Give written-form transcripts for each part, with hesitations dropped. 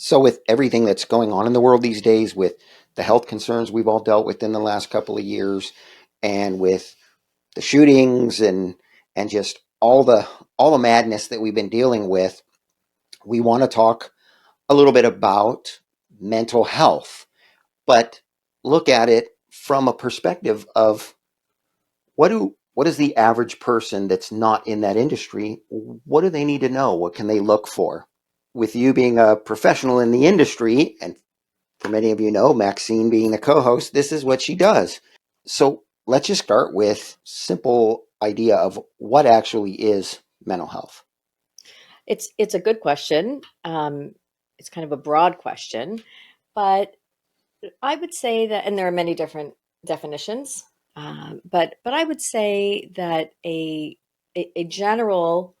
So with everything that's going on in the world these days, with the health concerns we've all dealt with in the last couple of years, and with the shootings and just all the madness that we've been dealing with, we want to talk a little bit about mental health, but look at it from a perspective of what is the average person that's not in that industry? What do they need to know? What can they look for? With you being a professional in the industry, and for many of you know, Maxine being the co-host, this is what she does. So let's just start with simple idea of what actually is mental health. It's a good question. It's kind of a broad question, but I would say that, and there are many different definitions. But I would say that a general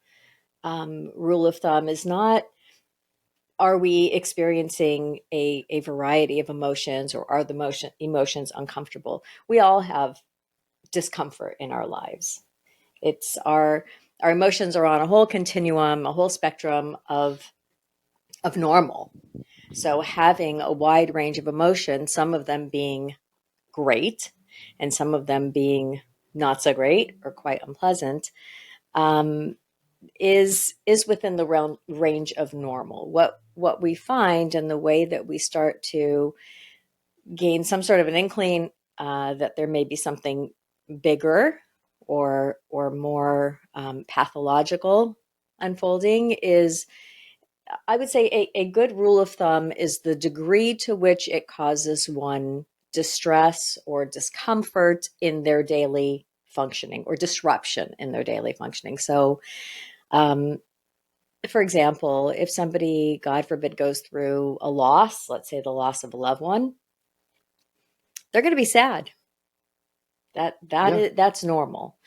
rule of thumb is not, are we experiencing a variety of emotions, or are the emotions uncomfortable? We all have discomfort in our lives. It's our emotions are on a whole continuum, a whole spectrum of normal. So having a wide range of emotions, some of them being great and some of them being not so great or quite unpleasant, um, is within the range of normal. What we find, and the way that we start to gain some sort of an inkling that there may be something bigger or more pathological unfolding, is, I would say, a good rule of thumb is the degree to which it causes one distress or discomfort in their daily functioning, or disruption in their daily functioning. So, um, for example, if somebody, God forbid, goes through a loss, let's say the loss of a loved one, they're going to be sad. Yeah, That's normal.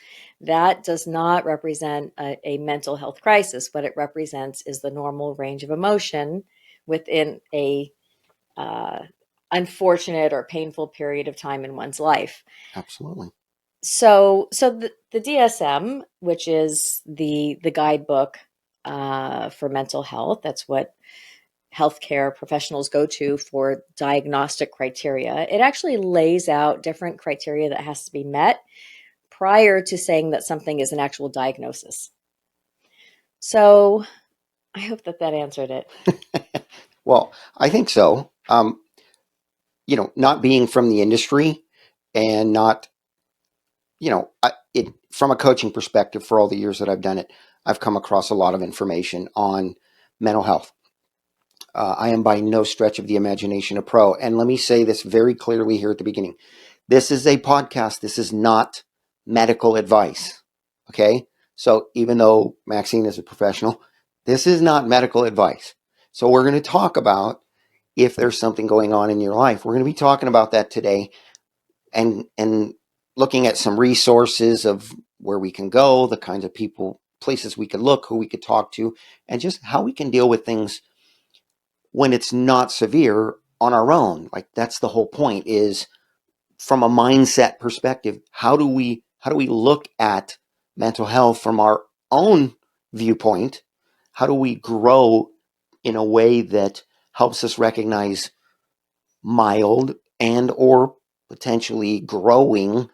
That does not represent a mental health crisis. What it represents is the normal range of emotion within a uh, unfortunate or painful period of time in one's life. absolutely. So the DSM, which is the guidebook for mental health, that's what healthcare professionals go to for diagnostic criteria. It actually lays out different criteria that has to be met prior to saying that something is an actual diagnosis. So I hope that that answered it. Well, I think so. Not being from the industry and not, it from a coaching perspective, for all the years that I've done it, I've come across a lot of information on mental health. I am by no stretch of the imagination a pro. And let me say this very clearly here at the beginning. This is a podcast. This is not medical advice. Okay. So even though Maxine is a professional, this is not medical advice. So we're going to talk about if there's something going on in your life. We're going to be talking about that today, and looking at some resources of where we can go, the kinds of people, places we could look, who we could talk to, and just how we can deal with things when it's not severe on our own. Like, that's the whole point, is from a mindset perspective, how do we look at mental health from our own viewpoint? How do we grow in a way that helps us recognize mild and or potentially growing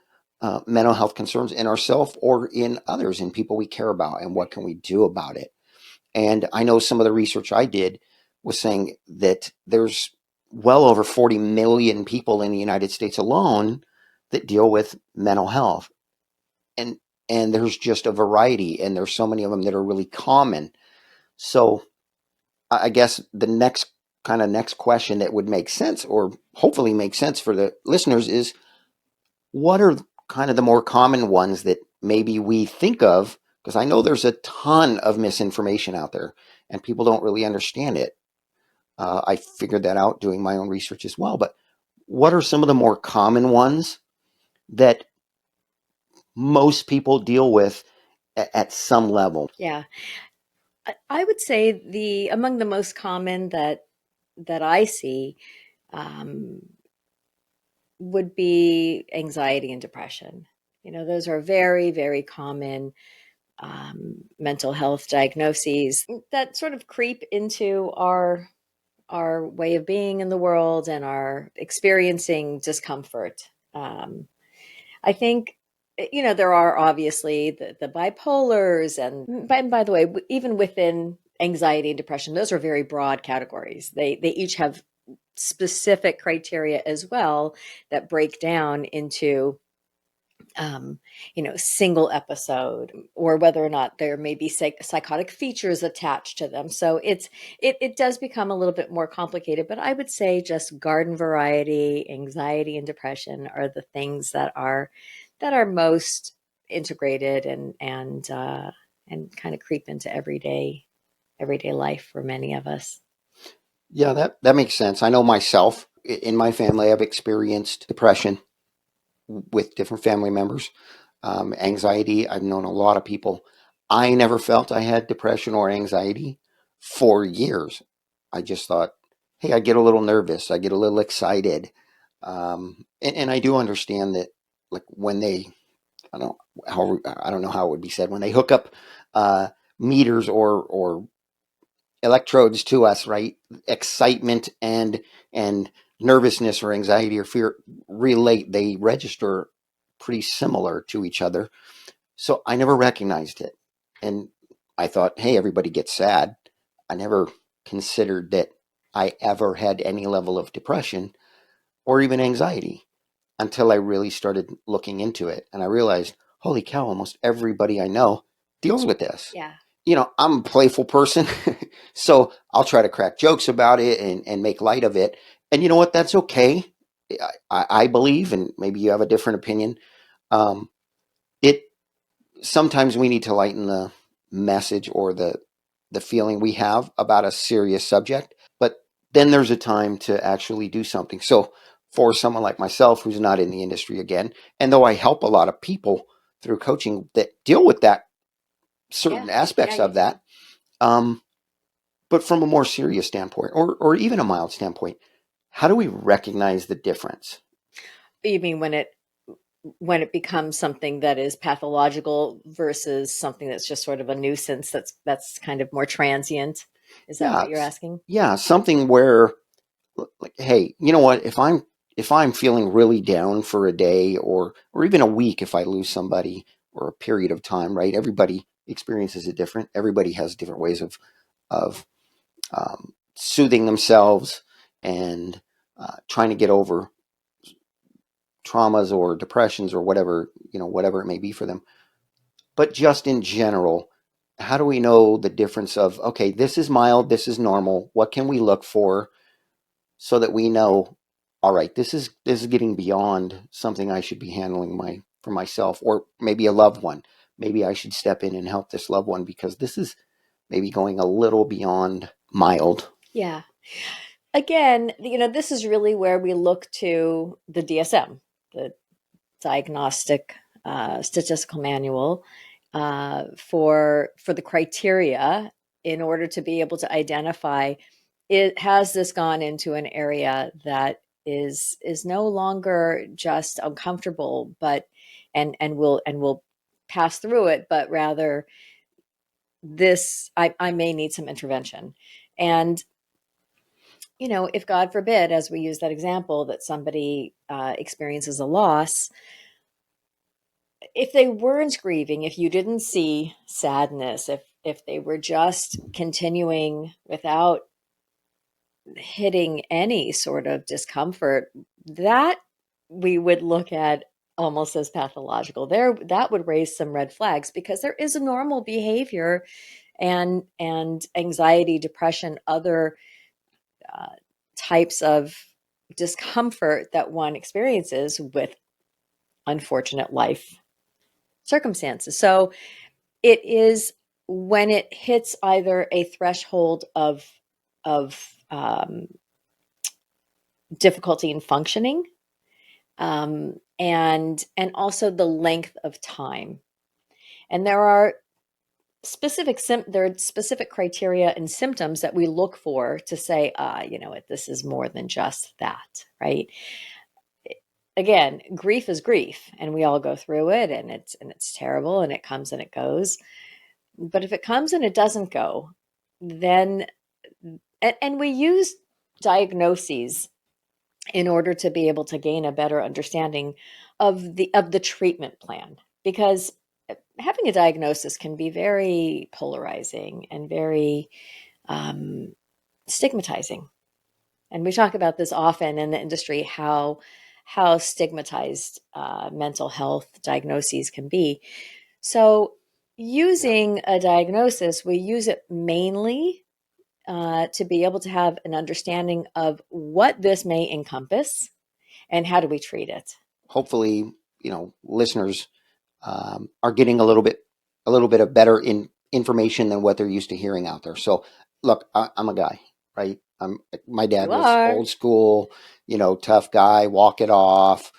mental health concerns in ourselves or in others, in people we care about, and what can we do about it? And I know some of the research I did was saying that there's well over 40 million people in the United States alone that deal with mental health. And there's just a variety, and there's so many of them that are really common. So I guess the next question that would make sense, or hopefully make sense for the listeners, is what are kind of the more common ones that maybe we think of? Because I know there's a ton of misinformation out there and people don't really understand it. I figured that out doing my own research as well. But what are some of the more common ones that most people deal with at some level? Yeah, I would say the among the most common that I see um, would be anxiety and depression. You know, those are very, very common mental health diagnoses that sort of creep into our our way of being in the world and our experiencing discomfort. I think, there are obviously the bipolars, and by the way, even within anxiety and depression, those are very broad categories. They each have specific criteria as well that break down into um, single episode, or whether or not there may be psychotic features attached to them. So it does become a little bit more complicated. But I would say just garden variety, anxiety, and depression are the things that are most integrated and kind of creep into everyday life for many of us. Yeah, that makes sense. I know myself in my family, I've experienced depression with different family members. Anxiety, I've known a lot of people. I never felt I had depression or anxiety for years. I just thought, hey, I get a little nervous, I get a little excited. And I do understand that, like when they, I don't know how it would be said, when they hook up uh, meters or electrodes to us, right? Excitement and nervousness or anxiety or fear relate. They register pretty similar to each other. So I never recognized it, and I thought, hey, everybody gets sad. I never considered that I ever had any level of depression or even anxiety until I really started looking into it, and I realized, holy cow, almost everybody I know deals with this. Yeah. I'm a playful person, so I'll try to crack jokes about it and make light of it. And you know what? That's okay. I believe, and maybe you have a different opinion. Um, it Sometimes we need to lighten the message or the feeling we have about a serious subject, but then there's a time to actually do something. So for someone like myself who's not in the industry again, and though I help a lot of people through coaching that deal with that Yeah. certain Yeah, aspects you of do. that, um, but from a more serious standpoint or even a mild standpoint, how do we recognize the difference? You mean when it becomes something that is pathological versus something that's just sort of a nuisance that's kind of more transient? Is that Yeah, what you're asking? yeah, something where, like, hey, you know what, if I'm feeling really down for a day or even a week, if I lose somebody or a period of time, right? Everybody experiences it different. Everybody has different ways of soothing themselves and trying to get over traumas or depressions or whatever, whatever it may be for them. But just in general, how do we know the difference of, okay, this is mild, this is normal, what can we look for so that we know, all right, this is getting beyond something I should be handling my for myself, or maybe a loved one. Maybe I should step in and help this loved one because this is maybe going a little beyond mild. Yeah. Again, this is really where we look to the DSM, the Diagnostic Statistical Manual, for the criteria in order to be able to identify, it has this gone into an area that is no longer just uncomfortable, but and will pass through it, but rather this, I may need some intervention. And if God forbid, as we use that example, that somebody experiences a loss, if they weren't grieving, if you didn't see sadness, if they were just continuing without hitting any sort of discomfort, that we would look at almost as pathological. There, that would raise some red flags, because there is a normal behavior and anxiety, depression, other uh, types of discomfort that one experiences with unfortunate life circumstances. So it is when it hits either a threshold of difficulty in functioning, and also the length of time. And there are specific criteria and symptoms that we look for to say, you know what, this is more than just that, right? Again, grief is grief, and we all go through it, and it's terrible, and it comes and it goes. But if it comes and it doesn't go, then and we use diagnoses in order to be able to gain a better understanding of the treatment plan, because having a diagnosis can be very polarizing and very um, stigmatizing. And we talk about this often in the industry, how stigmatized mental health diagnoses can be. So Yeah. using a diagnosis, we use it mainly to be able to have an understanding of what this may encompass and how do we treat it. Hopefully, listeners are getting a little bit of better information than what they're used to hearing out there. So, look, I'm a guy, right? My dad You was are. old school, tough guy, walk it off,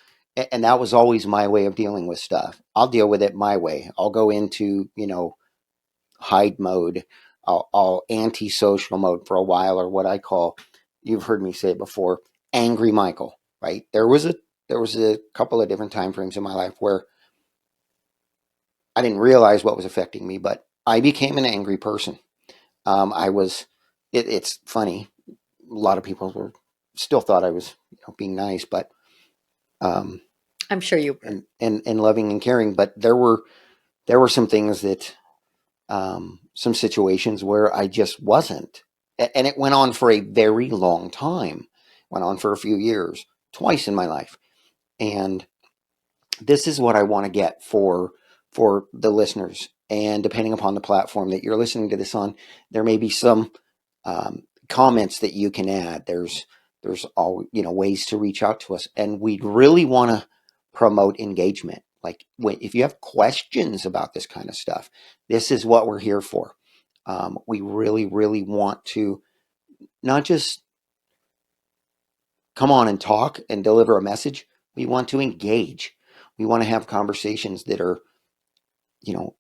and that was always my way of dealing with stuff. I'll deal with it my way. I'll go into hide mode. I'll anti-social mode for a while, or what I call, you've heard me say it before, angry Michael. Right? There was a couple of different time frames in my life where I didn't realize what was affecting me, but I became an angry person. I was. It's funny. A lot of people still thought I was, being nice, but um, I'm sure you were. and loving and caring. But there were some things that some situations where I just wasn't, and it went on for a very long time. Went on for a few years, twice in my life, and this is what I want to get for the listeners. And depending upon the platform that you're listening to this on, there may be some comments that you can add. There's all ways to reach out to us, and we'd really want to promote engagement. Like if you have questions about this kind of stuff, this is what we're here for. We really, really want to not just come on and talk and deliver a message. We want to engage. We want to have conversations that are, you know,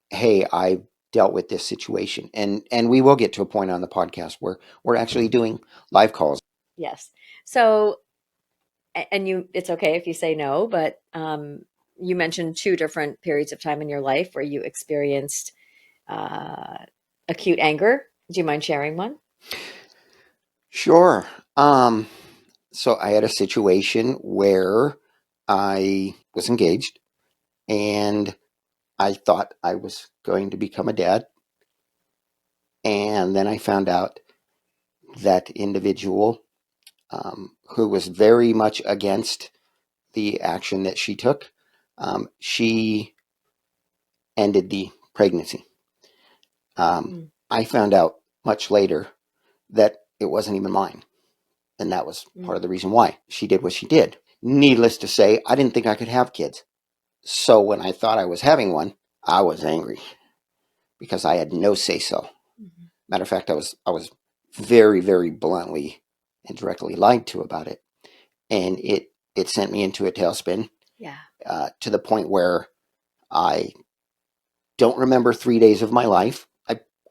hey, I dealt with this situation, and we will get to a point on the podcast where we're actually doing live calls. Yes. So, and you, it's okay if you say no, but you mentioned two different periods of time in your life where you experienced uh, acute anger. Do you mind sharing one? Sure. So I had a situation where I was engaged and I thought I was going to become a dad. And then I found out that individual, who was very much against the action that she took, she ended the pregnancy. Mm, I found out much later that it wasn't even mine. And that was part of mm, the reason why she did what she did. Needless to say, I didn't think I could have kids. So when I thought I was having one, I was angry because I had no say so. mhm. Matter of fact, I was very, very bluntly and directly lied to about it. And it sent me into a tailspin, Yeah. to the point where I don't remember 3 days of my life.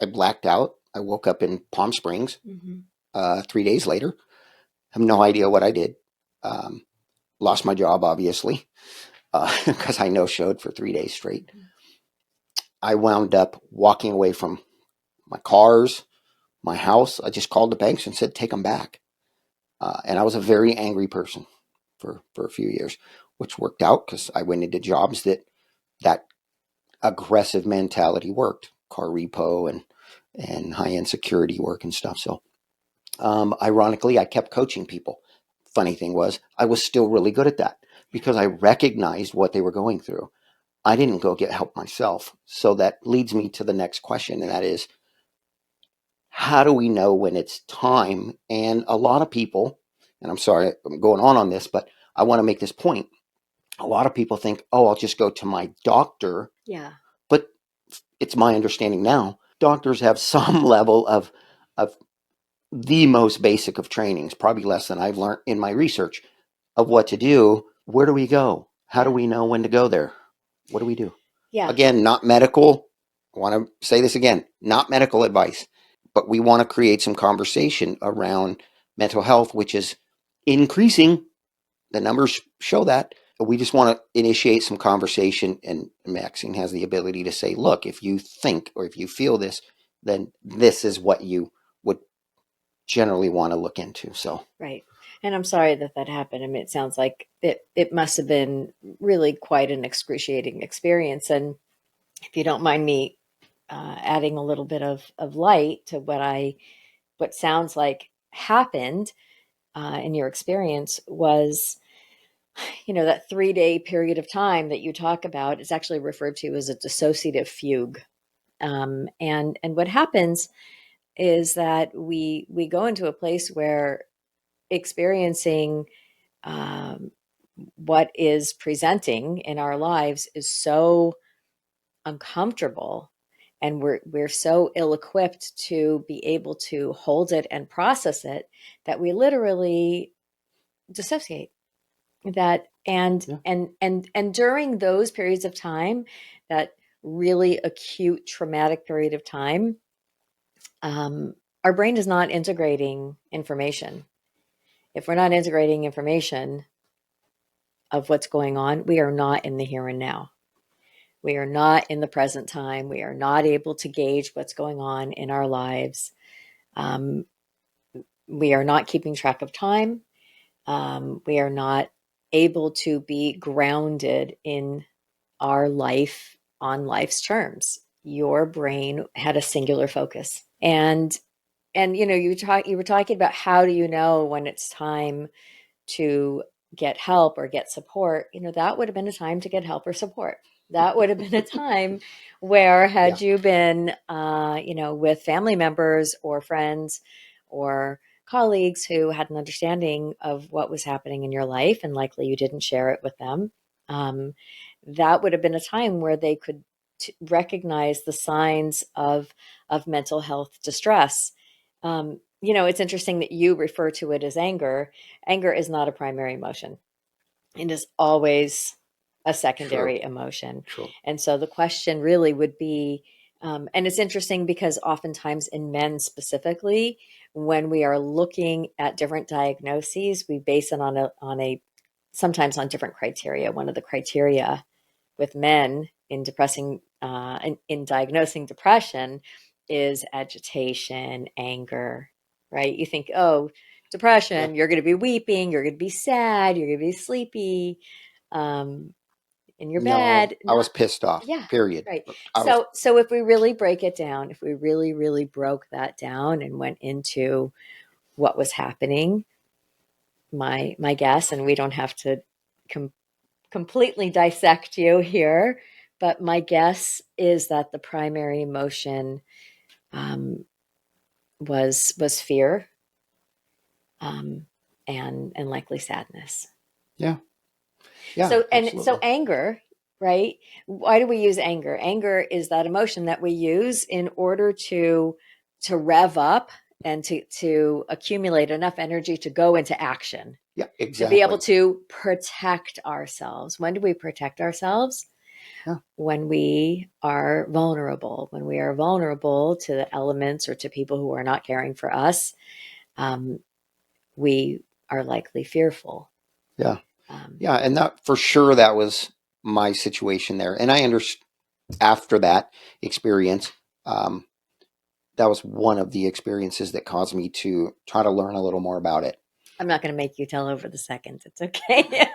I blacked out. I woke up in Palm Springs, Hmm. 3 days later. Have no idea what I did. Um, Lost my job, obviously, because I no showed for 3 days straight. Hmm. I wound up walking away from my cars, my house. I just called the banks and said, take them back. And I was a very angry person for a few years, which worked out because I went into jobs that aggressive mentality worked, car repo and high end security work and stuff. So, ironically, I kept coaching people. Funny thing was, I was still really good at that because I recognized what they were going through. I didn't go get help myself. So that leads me to the next question, and that is, how do we know when it's time? And a lot of people, and I'm sorry I'm going on this, but I want to make this point. A lot of people think, oh, I'll just go to my doctor. Yeah. But it's my understanding now, doctors have some level of the most basic of trainings, probably less than I've learned in my research, of what to do. Where do we go? How do Yeah. we know when to go there? What do we do? Yeah. Again, not medical. I want to say this again, not medical advice, but we want to create some conversation around mental health, which is increasing. The numbers show that. We just want to initiate some conversation, and Maxine has the ability to say, look, if you think or if you feel this, then this is what you would generally want to look into. So, Right. And I'm sorry that that happened. I mean, it sounds like it must have been really quite an excruciating experience. And if you don't mind me adding a little bit of light to what sounds like happened in your experience was, that 3 day period of time that you talk about is actually referred to as a dissociative fugue. And what happens is that we go into a place where experiencing um, what is presenting in our lives is so uncomfortable, and we're so ill equipped to be able to hold it and process it, that we literally dissociate. That yeah, and during those periods of time, that really acute traumatic period of time, um, our brain is not integrating information. If we're not integrating information of what's going on, we are not in the here and now. We are not in the present time. We are not able to gauge what's going on in our lives. Um, we are not keeping track of time. We are not able to be grounded in our life on life's terms. Your brain had a singular focus. And you were talking about, how do you know when it's time to get help or get support? That would have been a time to get help or support. That would have been a time where, yeah, had you been, with family members or friends or colleagues who had an understanding of what was happening in your life, and likely you didn't share it with them, um, that would have been a time where they could recognize the signs of mental health distress. It's interesting that you refer to it as anger. Anger is not a primary emotion. It is always a true, secondary emotion. true. And so the question really would be, and it's interesting because oftentimes in men specifically, when we are looking at different diagnoses, we base it on a sometimes on different criteria. One of the criteria with men in in diagnosing depression is agitation, anger, right? You think, oh, Yeah. depression, you're going to be weeping, you're going to be sad, you're going to be sleepy, um, in your No, bed. I was Not, pissed off. yeah, Period. right. I was. So if we really break it down, if we really, really broke that down and went into what was happening, my guess, and we don't have to com- completely dissect you here, but my guess is that the primary emotion um, was fear, um, and likely sadness. Yeah, yeah, So absolutely. anger, right? Why do we use anger? Anger is that emotion that we use in order to rev up and to accumulate enough energy to go into action, Yeah, to be able exactly. to protect ourselves. When do we protect ourselves? Yeah, When we are vulnerable, when we are vulnerable to the elements or to people who are not caring for us, um, we are likely fearful. yeah, Um, yeah, and that for sure that was my situation there, and I understand after that experience. Um, that was one of the experiences that caused me to try to learn a little more about it. I'm not going to make you tell over the seconds. It's okay.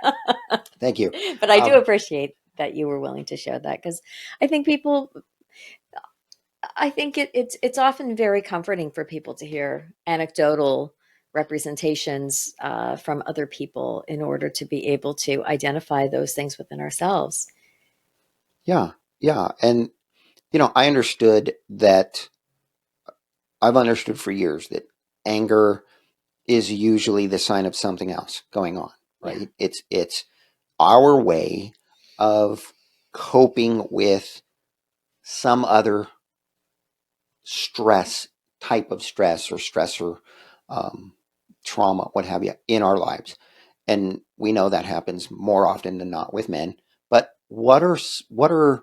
Thank you. But I do Um, appreciate that you were willing to share that, because I think people, I think it's often very comforting for people to hear anecdotal representations from other people in order to be able to identify those things within ourselves. yeah, yeah, and I understood that. I've understood for years that anger is usually the sign of something else going on, Yeah. right? It's our way of coping with some other stress, type of stress or stressor, um, trauma, what have you, in our lives. And we know that happens more often than not with men. But what are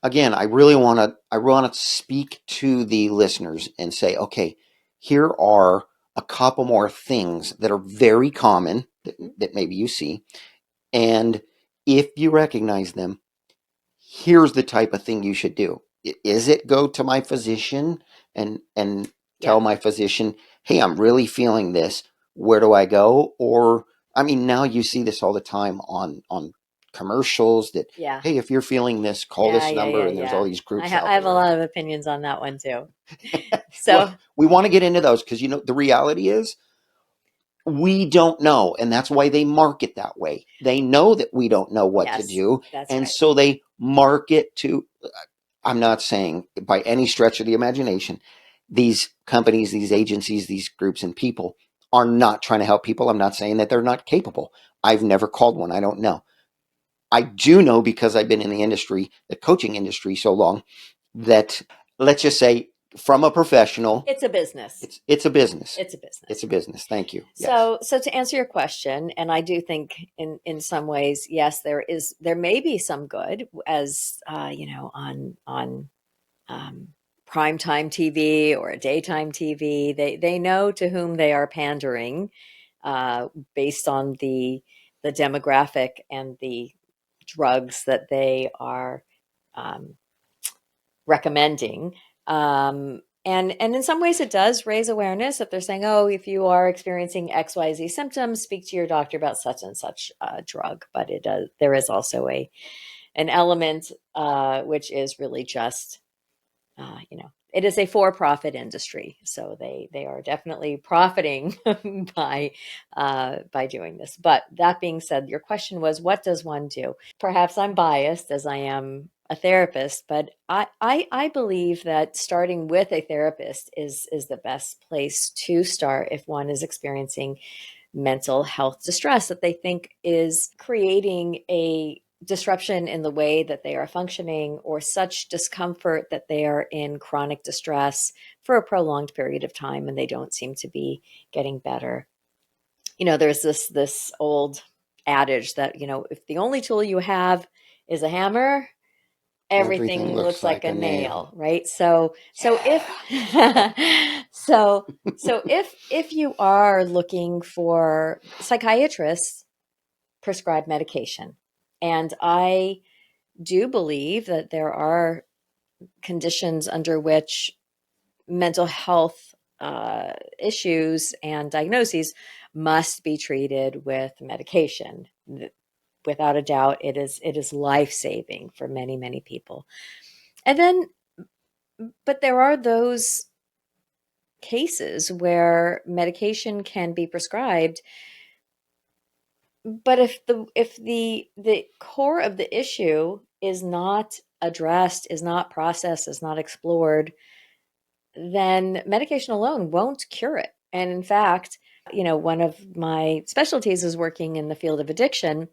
again? I want to speak to the listeners and say, okay, here are a couple more things that are very common Mhm. that maybe you see, and if you recognize them, here's the type of thing you should do. Is it go to my physician and Yeah. tell my physician, hey, I'm really feeling this. Where do I go? Or, I mean, now you see this all the time on commercials that, Yeah. hey, if you're feeling this, call Yeah, this yeah, number. yeah, And there's all yeah. these groups I out have a there. lot of opinions on that one too. Well, So, we want to get into those because, the reality is we don't know. And that's why they market that way. They know that we don't know what to yes, do. that's And right. so they market to, I'm not saying by any stretch of the imagination, these companies, these agencies, these groups and people are not trying to help people. I'm not saying that they're not capable. I've never called one. I don't know. I do know because I've been in the industry, the coaching industry, so long that, let's just say, from a professional, It's a business. it's a business. It's a It's business. a business. Thank you. Yes. So to answer your question, and I do think in some ways, yes, there may be some good as on um, primetime TV or a daytime TV. They know to whom they are pandering based on the demographic and the drugs that they are um, recommending. And in some ways, it does raise awareness that they're saying, oh, if you are experiencing XYZ symptoms, speak to your doctor about such and such drug. But it does. There is also an element which is really just it is a for-profit industry, so they are definitely profiting by doing this. But that being said, your question was, what does one do? Perhaps I'm biased as I am a therapist, but I believe that starting with a therapist is the best place to start if one is experiencing mental health distress that they think is creating a disruption in the way that they are functioning or such discomfort that they are in chronic distress for a prolonged period of time and they don't seem to be getting better. There's this old adage that, if the only tool you have is a hammer, Everything everything looks looks like like a a nail, nail. right? So if Yeah. if you are looking for psychiatrists prescribe medication, and I do believe that there are conditions under which mental health issues and diagnoses must be treated with medication. Without a doubt, it is life saving for many many people. And then, but there are those cases where medication can be prescribed, but if the core of the issue is not addressed, is not processed, is not explored, then medication alone won't cure it. And in fact, one of my specialties is working in the field of addiction.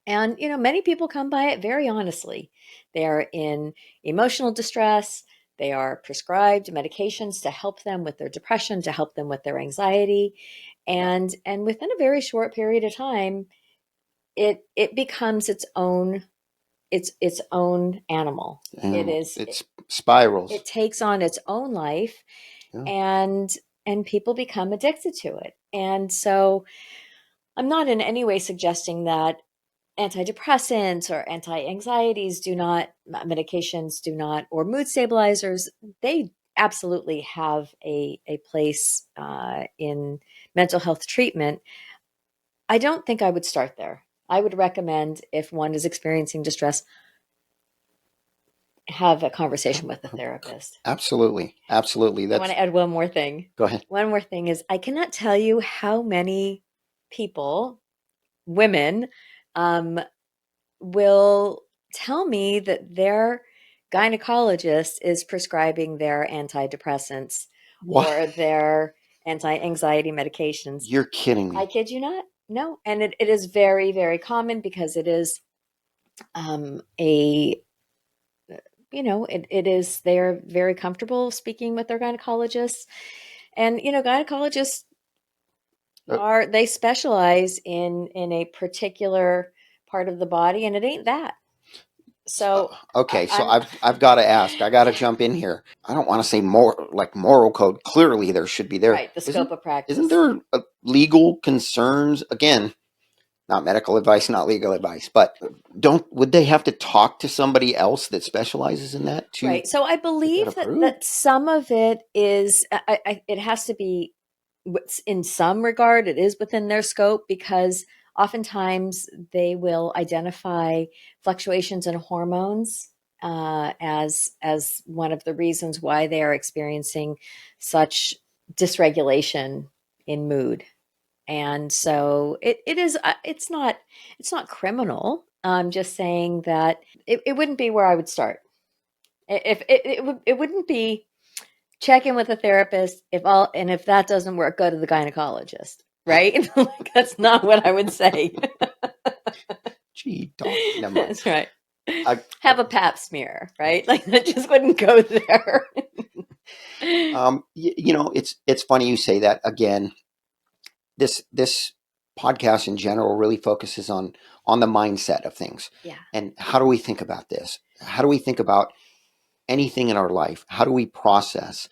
And, many people come by it very honestly. They are in emotional distress. They are prescribed medications to help them with their depression, to help them with their anxiety. And within a very short period of time, it becomes its own animal. It And is it's spirals. it takes on its own life, Yeah. and people become addicted to it. And so I'm not in any way suggesting that antidepressants or anti-anxieties do not medications do not, or mood stabilizers, they absolutely have a place in mental health treatment. I don't think I would start there. I would recommend, if one is experiencing distress, have a conversation with a therapist. Absolutely. Absolutely. I want to add one more thing. Go ahead. One more thing is, I cannot tell you how many people, women, um, will tell me that their gynecologist is prescribing their antidepressants What? or their anti-anxiety medications. You're kidding I me. kid you not. No. And it is very, very common because it is a it is, they're very comfortable speaking with their gynecologists. And gynecologists Uh, they specialize in a particular part of the body, and it ain't that. So okay, so I'm I've got to ask. I got to jump in here. I don't want to say more like moral code. Clearly, there should be there. right, the scope Isn't of isn't practice. there legal concerns again? not medical advice, not legal advice, but would they have to talk to somebody else that specializes in that to Right. So I get that believe that approved? some of it is, it has to be, in some regard, it is within their scope, because oftentimes they will identify fluctuations in hormones as one of the reasons why they are experiencing such dysregulation in mood. And so it is, it's not criminal. I'm just saying that it wouldn't be where I would start. If it wouldn't be check in with a therapist, if that doesn't work, go to the gynecologist, right? That's not what I would say. Gee, never mind. That's right. I, I, Have a pap smear, right? Like that just wouldn't go there. it's funny you say that. Again, this podcast in general really focuses on the mindset of things, Yeah. and how do we think about this? How do we think about anything in our life? How do we process?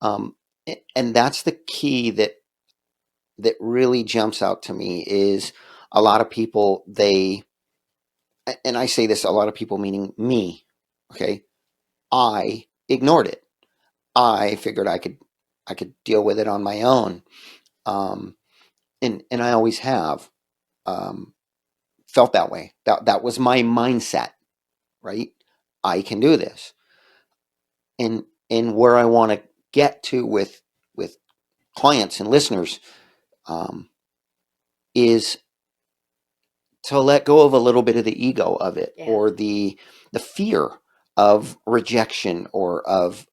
Um, and that's the key that really jumps out to me is a lot of people, and I say this, a lot of people meaning me, okay, I ignored it. I figured I could deal with it on my own. um, and I always have, um, felt that way. That was my mindset, right? I can do this. And where I want to get to with clients and listeners, um, is to let go of a little bit of the ego of it, Yeah. or the fear of rejection, or of,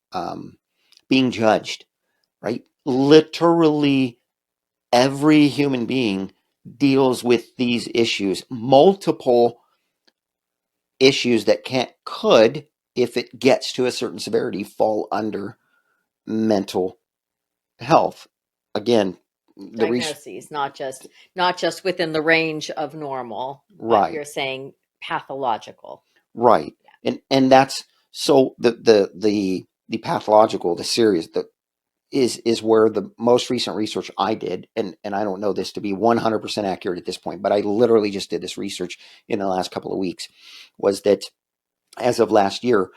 being judged. Right? Literally, every human being deals with these issues, multiple issues that could, if it gets to a certain severity, fall under mental health. Again, the research, Diagnoses, not just within the range of normal, but right, you're saying pathological. right, and that's so the pathological, the serious, the is where the most recent research I did, and I don't know this to be 100% accurate at this point, but I literally just did this research in the last couple of weeks, was that as of last year,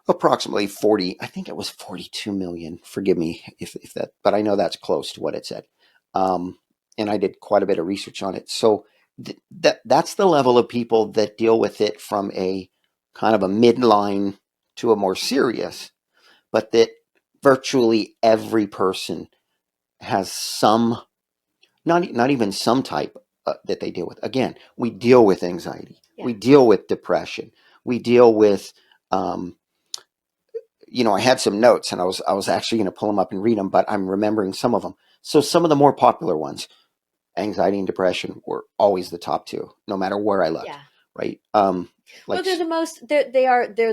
approximately 40, I think it was 42 million, forgive me if that, but I know that's close to what it said. um, and I did quite a bit of research on it. So that's the level of people that deal with it from a kind of a midline to a more serious, but that virtually every person has some, not even some type, that they deal with. Again, we deal with anxiety, Yeah. we deal with depression, we deal with, um, I had some notes, and I was actually going to pull them up and read them, but I'm remembering some of them. So some of the more popular ones, anxiety and depression, were always the top two, no matter where I looked. Yeah. Right? Well, Like, they're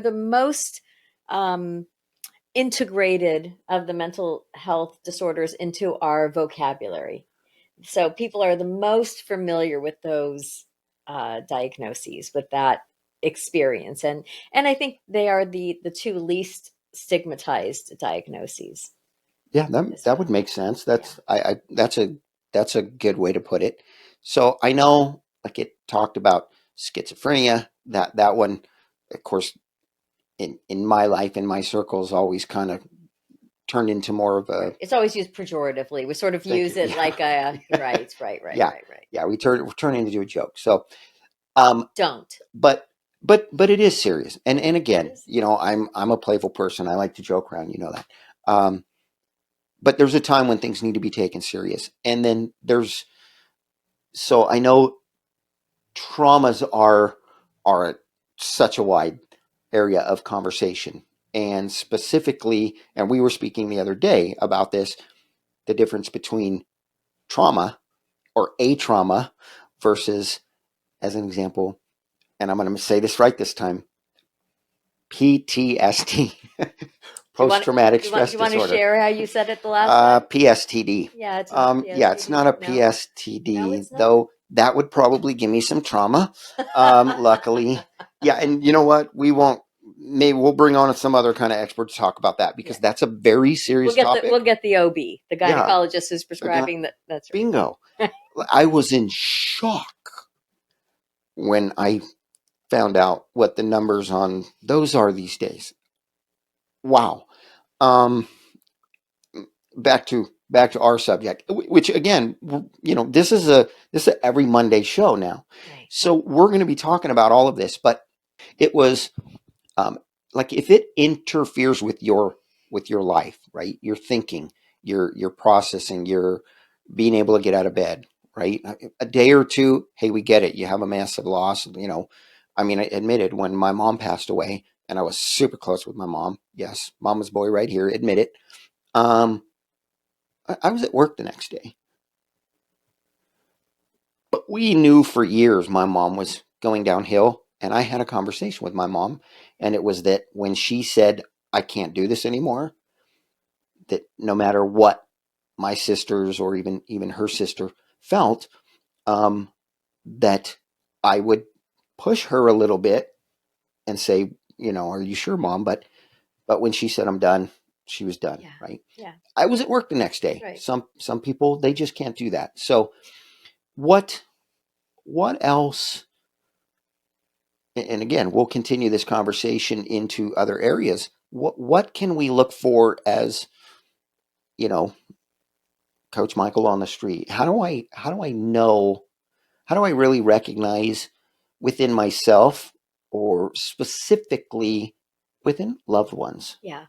the most um, integrated of the mental health disorders into our vocabulary. So people are the most familiar with those diagnoses, with that experience, and I think they are the two least stigmatized diagnoses yeah, that as that would well. make sense. Yeah. That's a good way to put it. So I know, like, it talked about schizophrenia. That one, of course, in my life, in my circles, always kind of turned into more of a, Right. It's always used pejoratively. We sort of thank use you. it Yeah. like a right, Yeah. right. Yeah. We're turning into a joke. So, um, Don't. but but it is serious. And It again, is. I'm a playful person. I like to joke around. You know that. Um, but there's a time when things need to be taken serious, and then so I know traumas are such a wide area of conversation, and specifically, and we were speaking the other day about this, the difference between trauma, or a trauma, versus, as an example, and I'm going to say this right this time, PTSD, Do you post want traumatic do stress you want to disorder. share how you said it the last time? PSTD. Yeah, it's not Yeah, it's not a PSTD. No, no, PSTD, it's not. though that would probably give me some trauma. Luckily. Yeah, and you know what? We won't, maybe we'll bring on some other kind of expert to talk about that, because Yeah. that's a very serious We'll topic. get the OB, the Yeah, gynecologist who's the guy, prescribing that. That's bingo. right. I was in shock when I found out what the numbers on those are these days. Wow. Um, back to our subject, which again, this is a every Monday show now, Right. so we're going to be talking about all of this. But it was um, like if it interferes with your life, right? Your thinking, your processing, your being able to get out of bed, right? A day or two, hey, we get it. You have a massive loss, you know. I mean, I admitted when my mom passed away, and I was super close with my mom. Yes, mama's boy right here, admit it. Um, I was at work the next day, but we knew for years my mom was going downhill. And I had a conversation with my mom, and it was that when she said, I can't do this anymore, that no matter what my sisters or even her sister felt, um, that I would push her a little bit and say, are you sure, mom? But when she said I'm done, she was done, Yeah. right? Yeah. I was at work the next day. Right. Some people they just can't do that. So what what else, and again, we'll continue this conversation into other areas. What can we look for as, you know, Coach Michael on the street? How do I know, how do I really recognize within myself or specifically within loved ones? Yeah.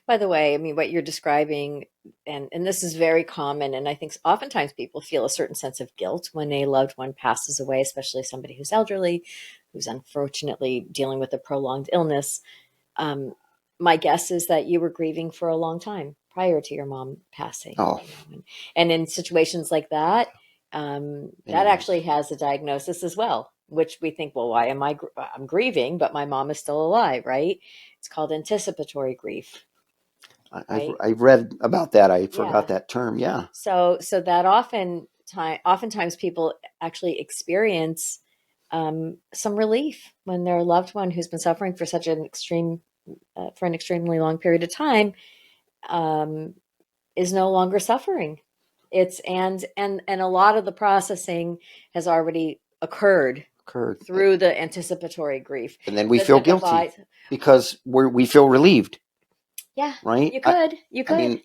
By the way, I mean, what you're describing, and this is very common, and I think oftentimes people feel a certain sense of guilt when a loved one passes away, especially somebody who's elderly, who's unfortunately dealing with a prolonged illness. Um, my guess is that you were grieving for a long time prior to your mom passing, Oh, and in situations like that, many that years. actually has a diagnosis as well, which we think, well, why am I'm grieving, but my mom is still alive, right? It's called anticipatory grief, I've right? I've read about that. I forgot Yeah. that term. Yeah. So that oftentimes people actually experience some relief when their loved one who's been suffering for such an extreme for an extremely long period of time um, is no longer suffering. It's and a lot of the processing has already occurred Occurred. through the anticipatory grief. And then It we doesn't feel have to guilty buy. because we feel relieved, Yeah, right? you could, you I could. mean,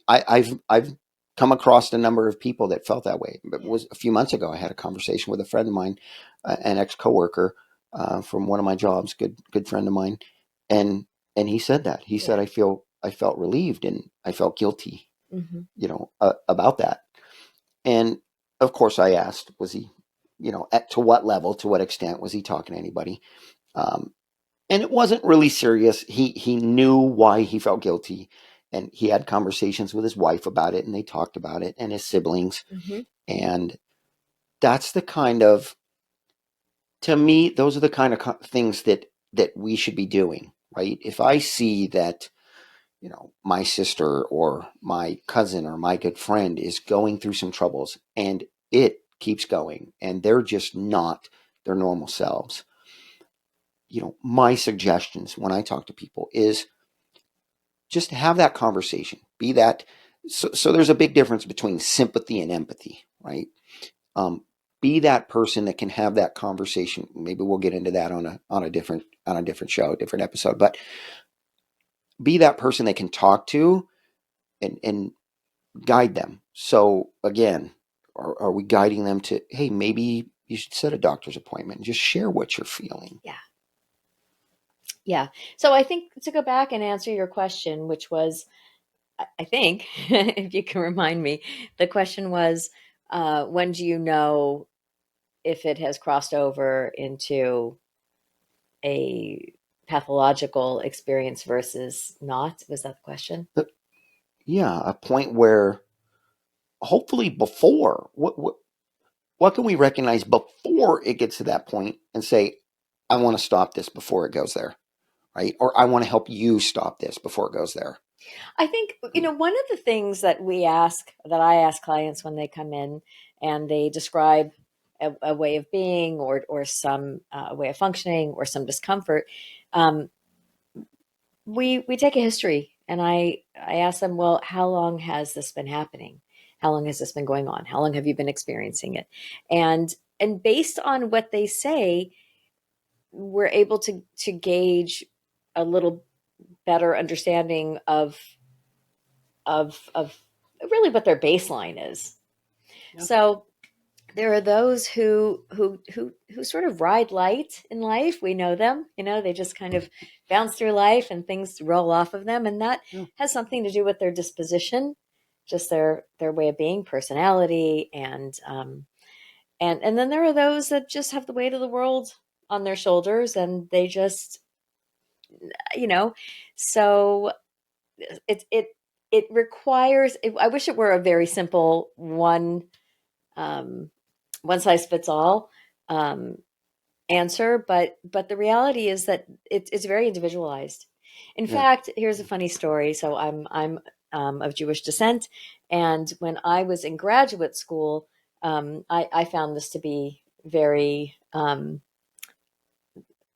I've come across a number of people that felt that way. It Yeah, was a few months ago. I had a conversation with a friend of mine, an ex coworker from one of my jobs, good friend of mine, and and he said that. He said yeah. I felt relieved and I felt guilty, Hmm. about that. And of course, I asked, was he, to what level, to what extent was he talking to anybody? Um, and it wasn't really serious. He knew why he felt guilty, and he had conversations with his wife about it, and they talked about it, and his siblings. Hmm. And that's the kind of, to me, those are the kind of things that we should be doing, right? If I see that, my sister or my cousin or my good friend is going through some troubles, and it keeps going, and they're just not their normal selves. My suggestions when I talk to people is just have that conversation. Be that. So there's a big difference between sympathy and empathy, right? Um, be that person that can have that conversation. Maybe we'll get into that on a different show, a different episode. But be that person they can talk to and guide them. So again, are we guiding them to, hey, maybe you should set a doctor's appointment and just share what you're feeling? Yeah. Yeah. So I think to go back and answer your question, which was, I think, if you can remind me, the question was, when do you know if it has crossed over into a pathological experience versus not? Was that the question? But yeah, a point where hopefully before what can we recognize before it gets to that point and say, I want to stop this before it goes there, right? Or I want to help you stop this before it goes there. I think, one of the things that I ask clients when they come in and they describe a way of being or some way of functioning or some discomfort, um, we take a history and I ask them, well, how long has this been happening? How long has this been going on? How long have you been experiencing it? And based on what they say, we're able to gauge a little better understanding of really what their baseline is. Yeah. So there are those who sort of ride light in life. We know them, they just kind of bounce through life and things roll off of them, and that Yeah. has something to do with their disposition, just their way of being, personality, and then there are those that just have the weight of the world on their shoulders, and they just, you know, so it it requires. I wish it were a very simple um, one size fits all um, answer, but the reality is that it's very individualized. In Yeah. fact, here's a funny story. So I'm of Jewish descent, and when I was in graduate school, I found this to be very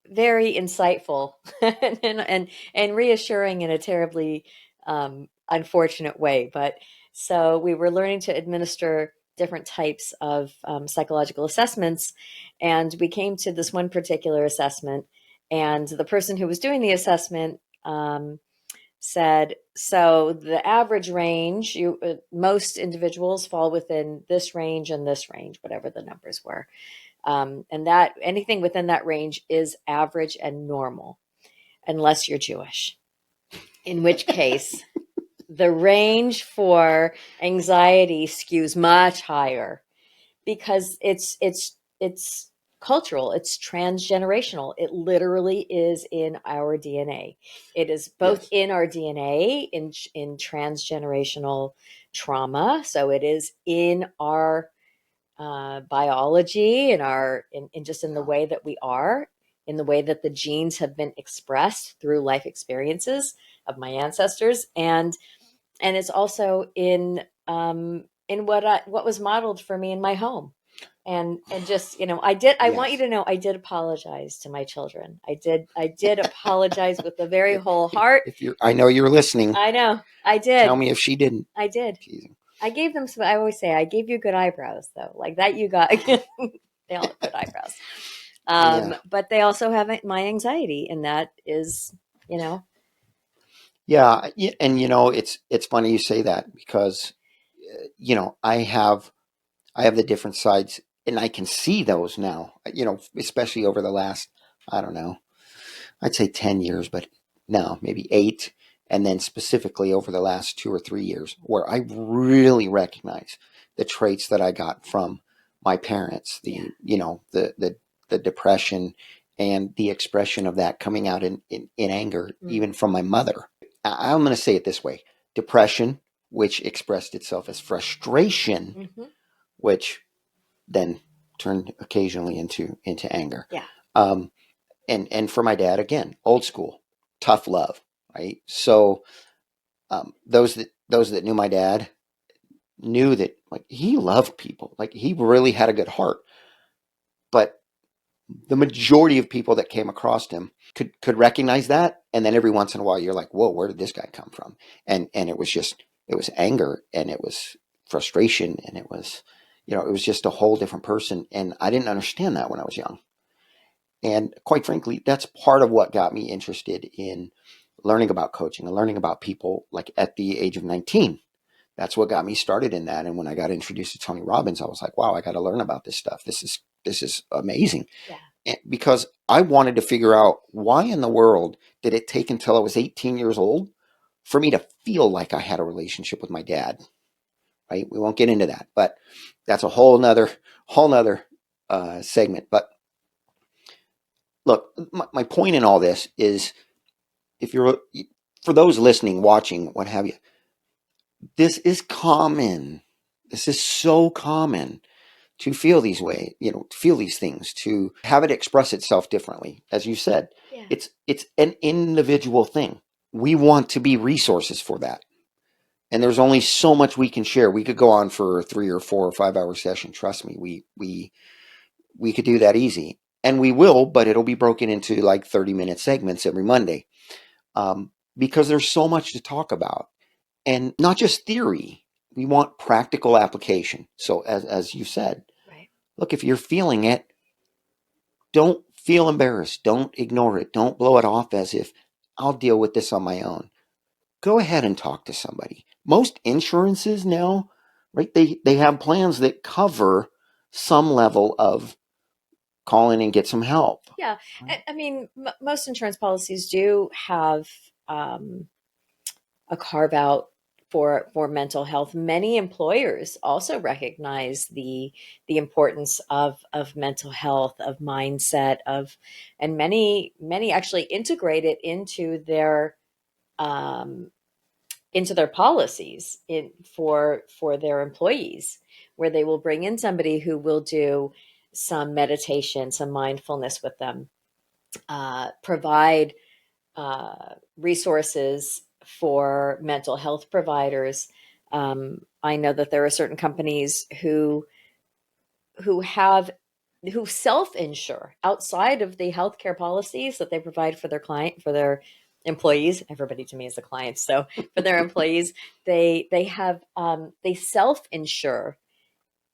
insightful and reassuring in a terribly unfortunate way. But so we were learning to administer different types of psychological assessments, and we came to this one particular assessment, and the person who was doing the assessment said, so the average range, most individuals fall within this range and this range, whatever the numbers were, and that anything within that range is average and normal, unless you're Jewish, in which case the range for anxiety skews much higher because it's cultural, it's transgenerational. It literally is in our DNA. It is both Yes. in our DNA in transgenerational trauma, so it is in our biology, in just in the way that we are, in the way that the genes have been expressed through life experiences of my ancestors, and it's also in what was modeled for me in my home. And just, I want you Yes. to know, I did apologize to my children. I did apologize with a very whole heart. If you're, I know you're listening. I know I Tell did. me if she didn't. I did. Teasing. I gave them some. I always say I gave you good eyebrows, though. Like that, you got they all have good eyebrows. Yeah. But they also have my anxiety, and that is, you know, Yeah. And it's funny you say that because I have the different sides, and I can see those now. Especially over the last, I don't know, I'd say 10 years, but no, maybe 8, and then specifically over the last 2 or 3 years, where I really recognize the traits that I got from my parents. yeah, The depression and the expression of that coming out in anger, mm, even from my mother. I'm going to say it this way: depression, which expressed itself as frustration, hmm, which then turned occasionally into anger. yeah, Um, and for my dad, again, old school, tough love, right? So those that knew my dad knew that, like, he loved people, like he really had a good heart. But the majority of people that came across him could recognize that, and then every once in a while you're like, whoa, where did this guy come from? And it was anger, and it was frustration, and it was just a whole different person, and I didn't understand that when I was young. And quite frankly, that's part of what got me interested in learning about coaching and learning about people, like at the age of 19. That's what got me started in that. And when I got introduced to Tony Robbins, I was like, wow, I got to learn about this stuff. This is amazing. yeah, And because I wanted to figure out, why in the world did it take until I was 18 years old for me to feel like I had a relationship with my dad, right? We won't get into that, but that's a whole nother segment. But look, my point in all this is, if you're for those listening, watching, what have you, this is common. This is so common to feel these way, to feel these things, to have it express itself differently. As you said, yeah, it's an individual thing. We want to be resources for that. And there's only so much we can share. We could go on for a 3 or 4 or 5 hour session. Trust me, we could do that easy. And we will, but it'll be broken into like 30-minute segments every Monday. Because there's so much to talk about, and not just theory. We want practical application. So as you said, right, look, if you're feeling it, don't feel embarrassed. Don't ignore it. Don't blow it off as if I'll deal with this on my own. Go ahead and talk to somebody. Most insurances now, right? They have plans that cover some level of call in and get some help. Yeah. Right? I mean, most insurance policies do have um, a carve out for mental health. Many employers also recognize the importance of mental health, of mindset, of and many actually integrate it um, into their policies for their employees, where they will bring in somebody who will do some meditation, some mindfulness with them, provide resources for mental health providers. I know that there are certain companies who have who self-insure outside of the healthcare policies that they provide for their employees. Everybody to me is a client, so for their employees, they have they self-insure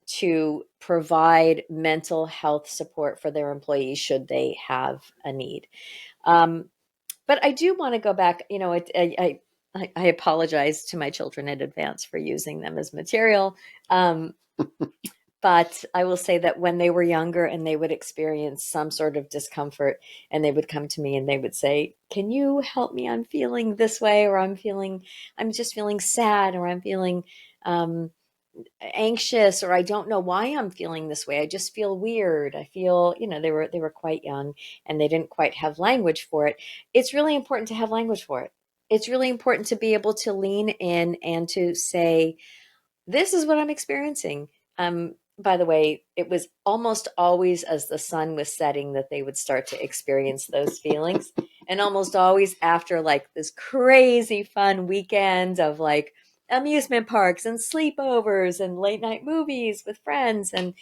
to provide mental health support for their employees should they have a need. Um, but I do want to go back. You know, I apologize to my children in advance for using them as material. Um, but I will say that when they were younger and they would experience some sort of discomfort, and they would come to me and they would say, "Can you help me? I'm feeling this way, or I'm just feeling sad, or I'm feeling um, anxious, or I don't know why I'm feeling this way. I just feel weird. I feel," they were quite young and they didn't quite have language for it. It's really important to have language for it. It's really important to be able to lean in and to say, this is what I'm experiencing. By the way, it was almost always as the sun was setting that they would start to experience those feelings. And almost always after like this crazy fun weekend of like amusement parks and sleepovers and late night movies with friends and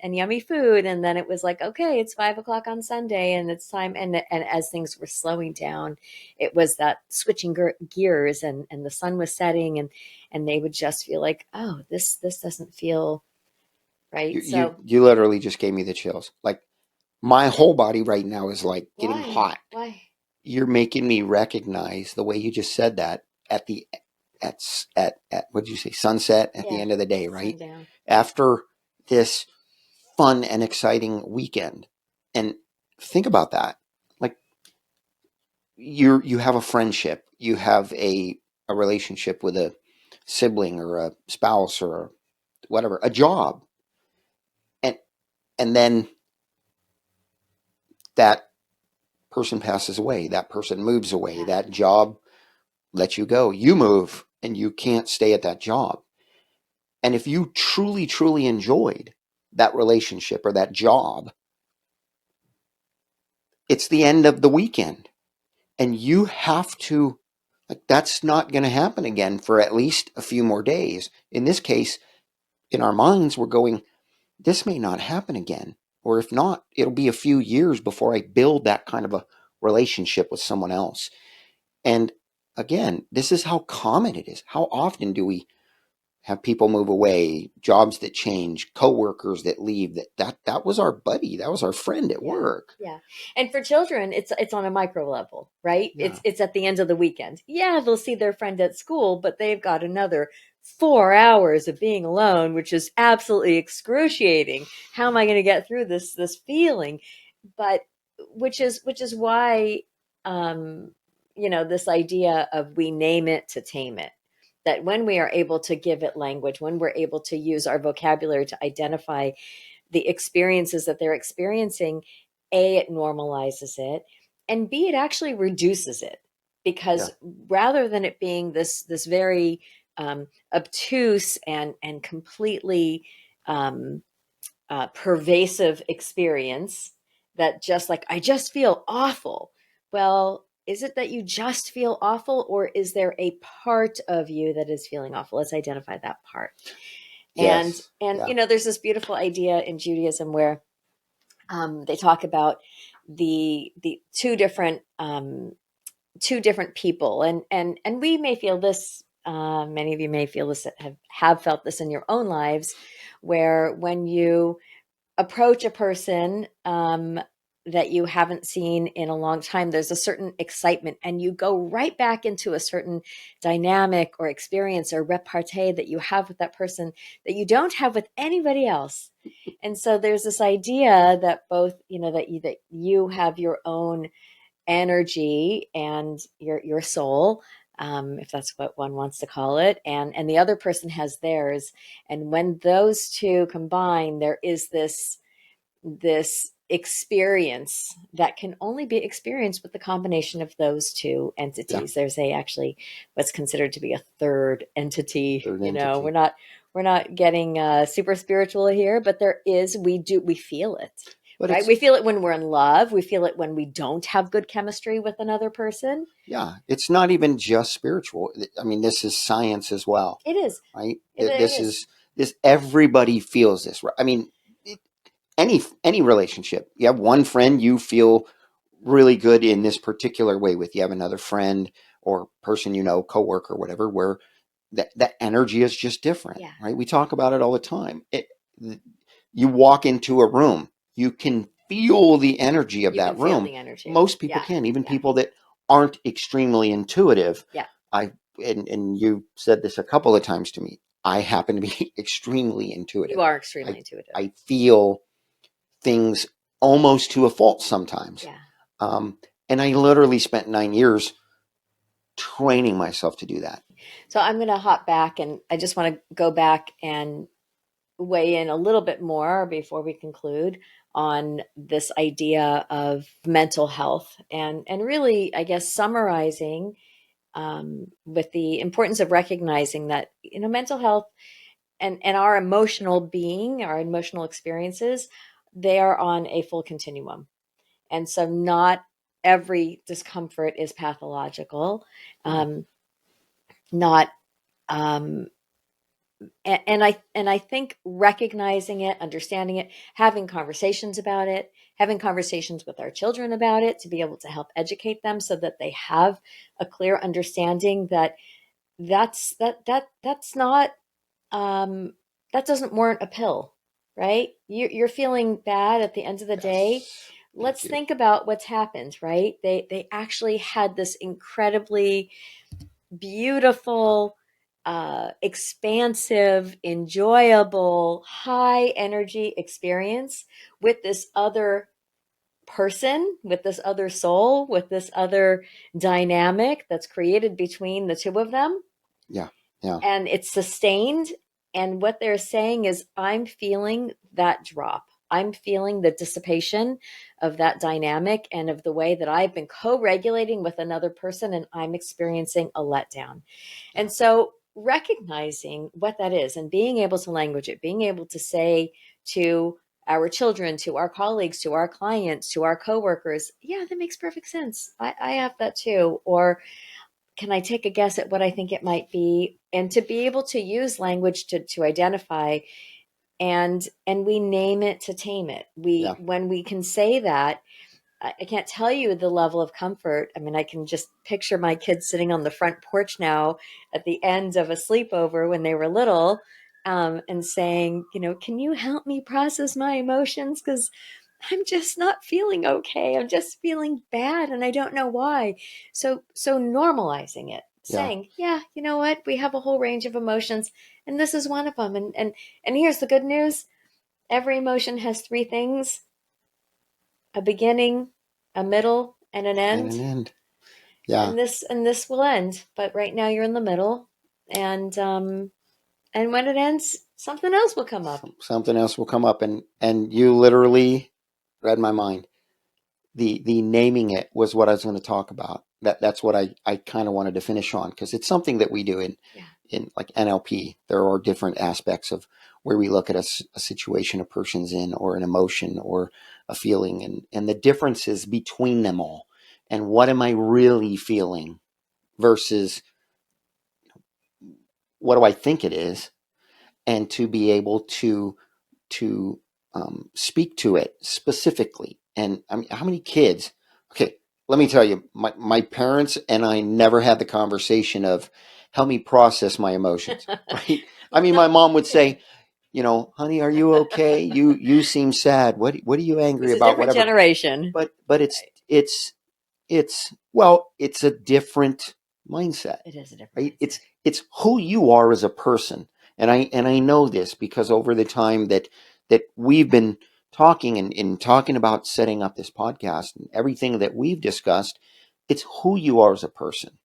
yummy food. And then it was like, okay, it's 5 o'clock on Sunday and it's time. And as things were slowing down, it was that switching gears, and the sun was setting, and they would just feel like, oh, this doesn't feel right. So You literally just gave me the chills. Like my whole body right now is like getting why hot. why You're making me recognize the way you just said that at the at what did you say, sunset at the yeah, end of the day, right? sundown. After this fun and exciting weekend. And think about that. Like you have a friendship, you have a relationship with a sibling or a spouse or whatever, a job. And and then that person passes away, that person moves away, Yeah, that job lets you go. You move and you can't stay at that job. And if you truly, truly enjoyed that relationship or that job, it's the end of the weekend. And you have to, like, that's not going to happen again for at least a few more days. In this case, in our minds, we're going, this may not happen again. Or if not, it'll be a few years before I build that kind of a relationship with someone else. And again, this is how common it is. How often do we have people move away, jobs that change, coworkers that leave? That was our buddy, that was our friend at yeah, work. yeah. And for children, it's on a micro level, right? Yeah, It's at the end of the weekend. Yeah, they'll see their friend at school, but they've got another 4 hours of being alone, which is absolutely excruciating. How am I going to get through this feeling? But which is why um this idea of we name it to tame it, that when we are able to give it language, when we're able to use our vocabulary to identify the experiences that they're experiencing, A, it normalizes it, and B, it actually reduces it. yeah, Because rather than it being this very obtuse and completely um, pervasive experience, that just like, I just feel awful. Well, is it that you just feel awful, or is there a part of you that is feeling awful? Let's identify that part. And yes, and yeah, there's this beautiful idea in Judaism where they talk about the two different people, and we may feel this. Many of you may feel this, have felt this in your own lives, where when you approach a person, that you haven't seen in a long time, there's a certain excitement, and you go right back into a certain dynamic or experience or repartee that you have with that person that you don't have with anybody else. And so there's this idea that both, that you have your own energy and your soul, if that's what one wants to call it, and the other person has theirs. And when those two combine, there is this experience that can only be experienced with the combination of those two Yeah. entities. There's a actually what's considered to be a third entity. Third We're entity. not getting super spiritual here, but there is, we feel it, But right? it's, We feel it when we're in love. We feel it when we don't have good chemistry with another person. yeah, it's not even just spiritual. I mean, this is science as well, It is. right? It This is. is this. Everybody feels this, right? I mean, any relationship. You have one friend you feel really good in this particular way with. You have another friend or person, coworker, whatever, where that energy is just different, Yeah. right? We talk about it all the time. You walk into a room, you can feel the energy of You can that feel room. the energy. Most people Yeah. can, even Yeah. people that aren't extremely intuitive. Yeah. I and you said this a couple of times to me. I happen to be extremely intuitive. You are extremely I intuitive. I feel things almost to a fault sometimes. Yeah. Um, and I literally spent 9 years training myself to do that. So I'm going to hop back, and I just want to go back and weigh in a little bit more before we conclude on this idea of mental health, and really, I guess, summarizing, with the importance of recognizing that, mental health and our emotional being, our emotional experiences, they are on a full continuum. And so not every discomfort is pathological. Right. Not and I think recognizing it, understanding it, having conversations about it, having conversations with our children about it to be able to help educate them so that they have a clear understanding that that's not, um, that doesn't warrant a pill, right? You're feeling bad at the end of the day. Yes. Thank Let's you. think about what's happened, right? They actually had this incredibly beautiful, expansive, enjoyable, high energy experience with this other person, with this other soul, with this other dynamic that's created between the two of them. Yeah. Yeah. And it's sustained. And what they're saying is, I'm feeling that drop. I'm feeling the dissipation of that dynamic and of the way that I've been co regulating with another person, and I'm experiencing a letdown. Yeah. And so recognizing what that is and being able to language it, being able to say to our children, to our colleagues, to our clients, to our coworkers, yeah, that makes perfect sense. I have that too. Or can I take a guess at what I think it might be? And to be able to use language to identify, and we name it to tame it. We Yeah. When we can say that, I can't tell you the level of comfort. I mean, I can just picture my kids sitting on the front porch now at the end of a sleepover when they were little, and saying, can you help me process my emotions? Because I'm just not feeling okay. I'm just feeling bad, and I don't know why. So normalizing it, Yeah. saying, yeah, you know what? We have a whole range of emotions, and this is one of them. And here's the good news: every emotion has three things: a beginning, a middle, and an And an end. end. Yeah. And this will end, but right now you're in the middle, and when it ends, something else will come up. Something else will come up, and you literally read my mind. The naming it was what I was going to talk about. That's what I kind of wanted to finish on, because it's something that we do Yeah. in like NLP. There are different aspects of where we look at a situation a person's in, or an emotion, or a feeling, and the differences between them all, and what am I really feeling versus what do I think it is, and to be able to speak to it specifically. And I mean, how many kids? Okay, let me tell you, my parents and I never had the conversation of help me process my emotions, right? I Well, mean, no. my mom would Yeah. say, honey, are you okay? You seem sad. What are you angry It's a about? different Whatever. generation. But Right. it's a different mindset, It is a different right? mindset. It's who you are as a person. And I know this because over the time that we've been talking and talking about setting up this podcast and everything that we've discussed, it's who you are as a person.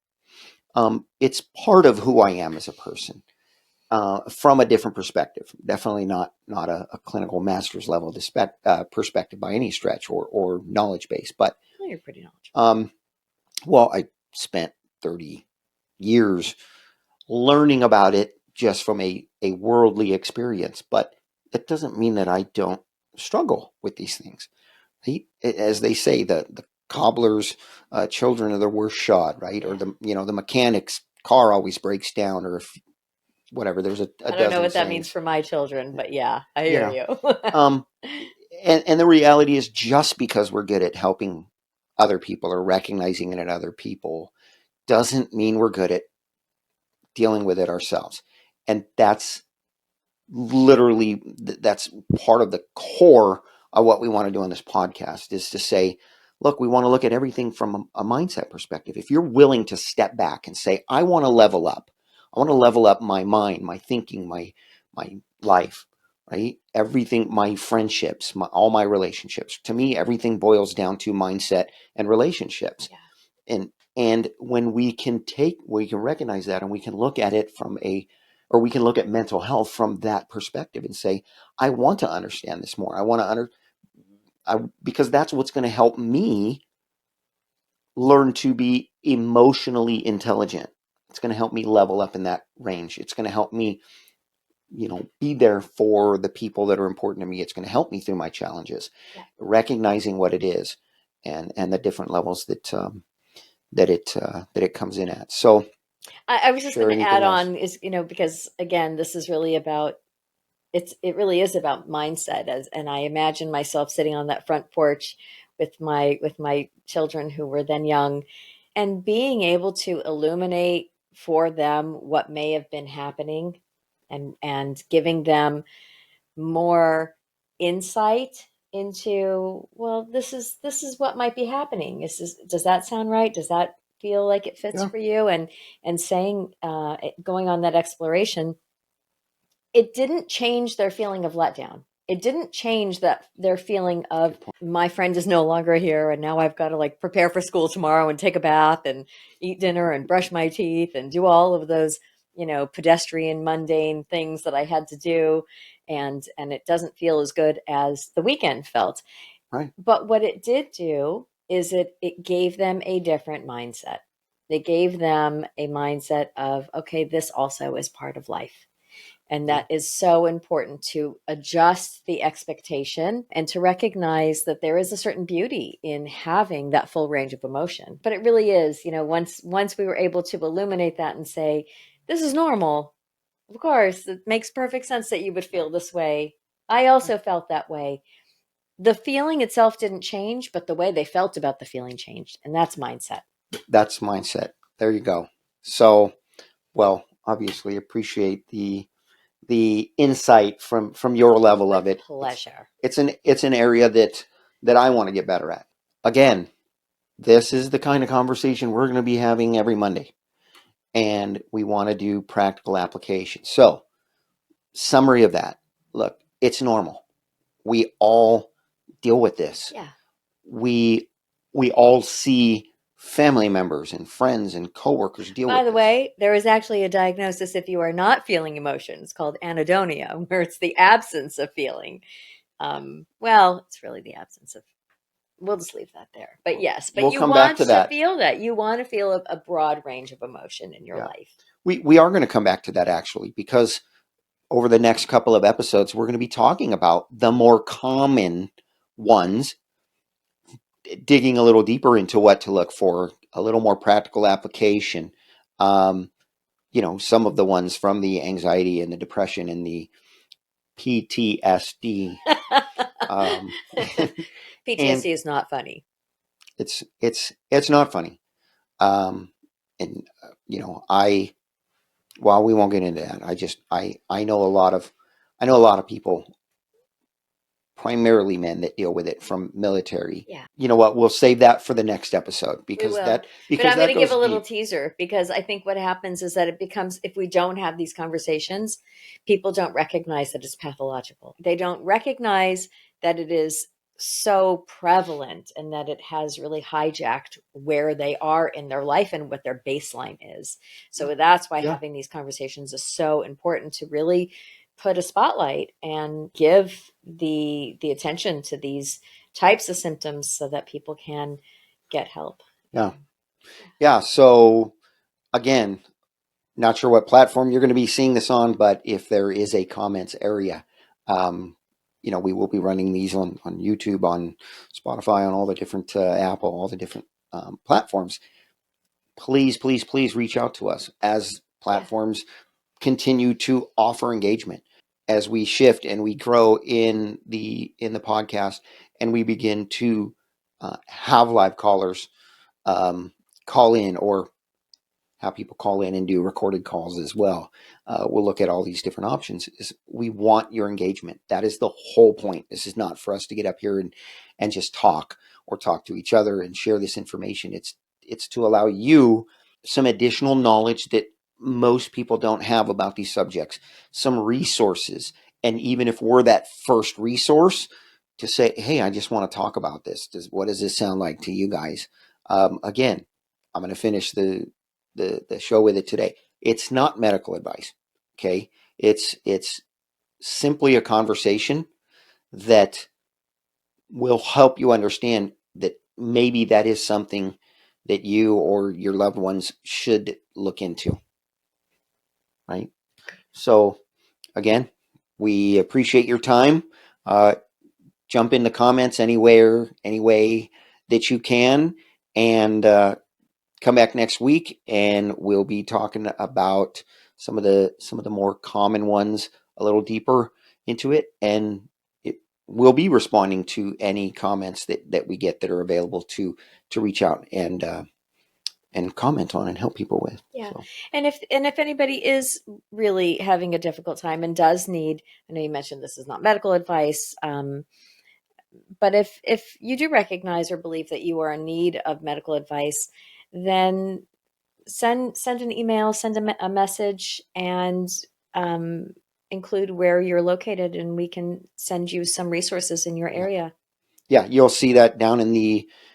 It's part of who I am as a person. From a different perspective, definitely not a clinical master's level perspective by any stretch or knowledge base, but Well, you're pretty knowledgeable. um, well, I spent 30 years learning about it just from a worldly experience, but that doesn't mean that I don't struggle with these things. As they say, the cobbler's children are the worst shod, right? Or Yeah. the mechanic's car always breaks down, or if, whatever. There's a I don't know dozen what that means sayings, for my children, but yeah, I you hear know. you. Um, and the reality is, just because we're good at helping other people or recognizing it in other people doesn't mean we're good at dealing with it ourselves. And that's part of the core of what we want to do on this podcast, is to say, look, we want to look at everything from a mindset perspective. If you're willing to step back and say, I want to level up, I want to level up my mind, my thinking, my life, right? Everything, my friendships, all my relationships. To me, everything boils down to mindset and relationships. Yeah. And when we can recognize that, and we can look at it or we can look at mental health from that perspective and say, I want to understand this more. I want to because that's what's going to help me learn to be emotionally intelligent. It's going to help me level up in that range. It's going to help me, be there for the people that are important to me. It's going to help me through my challenges, Yeah. recognizing what it is, and the different levels that it comes in at. So, I was just share going to add anything else? on is, because again, this is really about it really is about mindset, and I imagine myself sitting on that front porch with my children who were then young, and being able to illuminate for them what may have been happening, and giving them more insight into, well, this is what might be happening. Does that sound right? Does that feel like it fits Yeah, for you? And saying, going on that exploration, it didn't change their feeling of letdown. It didn't change that their feeling of, good point. my friend is no longer here, and now I've got to like prepare for school tomorrow and take a bath and eat dinner and brush my teeth and do all of those, pedestrian mundane things that I had to do, and it doesn't feel as good as the weekend felt. Right. But what it did do is it gave them a different mindset. It gave them a mindset of, okay, this also is part of life. And Yeah. that is so important, to adjust the expectation and to recognize that there is a certain beauty in having that full range of emotion. But it really is, once we were able to illuminate that and say, this is normal. Of course, it makes perfect sense that you would Yeah. feel this way. I also felt that way. The feeling itself didn't change, but the way they felt about the feeling changed. And that's mindset. That's mindset. There you go. So, well, obviously appreciate the insight from your level With of it. It's pleasure. it's an it's an area that I want to get better at. Again, this is the kind of conversation we're going to be having every Monday, and we want to do practical application. So, summary of that. Look, it's normal. We all deal with this. Yeah. We all see family members and friends and coworkers deal By with the this. way, there is actually a diagnosis if you are not feeling emotions called anhedonia, where it's the absence of feeling. Well, it's really the absence of. We'll just leave that there. But yes, but We'll you come back want to to that. feel that. You want to feel a broad range of emotion in your Yeah. life. We are going to come back to that, actually, because over the next couple of episodes, we're going to be talking about the more common ones, digging a little deeper into what to look for, a little more practical application. Um, some of the ones from the anxiety and the depression and the PTSD. Um, and PTSD is not funny. it's not funny. Um, and while we won't get into that, I know I know a lot of people, primarily men, that deal with it from military. Yeah. You know what? We'll save that for the next episode We will. But because I'm going that to give goes a little deep. teaser because I think what happens is that it becomes, if we don't have these conversations, people don't recognize that it's pathological. They don't recognize that it is so prevalent and that it has really hijacked where they are in their life and what their baseline is. So that's why Yeah. having these conversations is so important, to really put a spotlight and give the attention to these types of symptoms so that people can get help. Yeah. Yeah. So again, not sure what platform you're going to be seeing this on, but if there is a comments area, um, we will be running these on YouTube, on Spotify, on all the different Apple, all the different platforms. Please, please, please reach out to us as Yeah. platforms continue to offer engagement, as we shift and we grow in the podcast, and we begin to have live callers call in, or have people call in and do recorded calls as well. We'll look at all these different options. We want your engagement. That is the whole point. This is not for us to get up here and just talk, or talk to each other and share this information. It's to allow you some additional knowledge that most people don't have about these subjects, some resources. And even if we're that first resource, to say, hey, I just want to talk about this. What does this sound like to you guys? Again, I'm going to finish the show with it today. It's not medical advice. Okay. It's simply a conversation that will help you understand that maybe that is something that you or your loved ones should look into. Right. So again, we appreciate your time. Jump in the comments anywhere, any way that you can, and come back next week, and we'll be talking about some of the more common ones a little deeper into it, and we'll be responding to any comments that we get that are available to reach out and comment on and help people with. Yeah. So And if anybody is really having a difficult time and does need, I know you mentioned this is not medical advice, but if you do recognize or believe that you are in need of medical advice, then send an email, send a message, and um, include where you're located, and we can send you some resources in your yeah, area. yeah, you'll see that down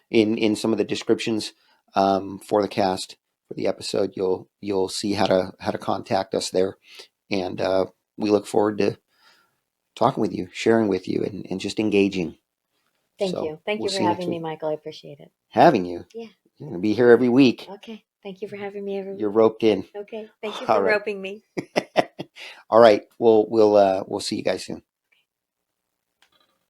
in some of the descriptions for the cast, for the episode. You'll see how to contact us there, and we look forward to talking with you, sharing with you, and just engaging. Thank So you. Thank we'll you for see you next having me, week. Michael. I appreciate it. Having you. Yeah. You're going to be here every week. Okay. Thank you for having me every You're week. roped in. Okay. Thank you All for right. roping me. All right. We'll see you guys soon.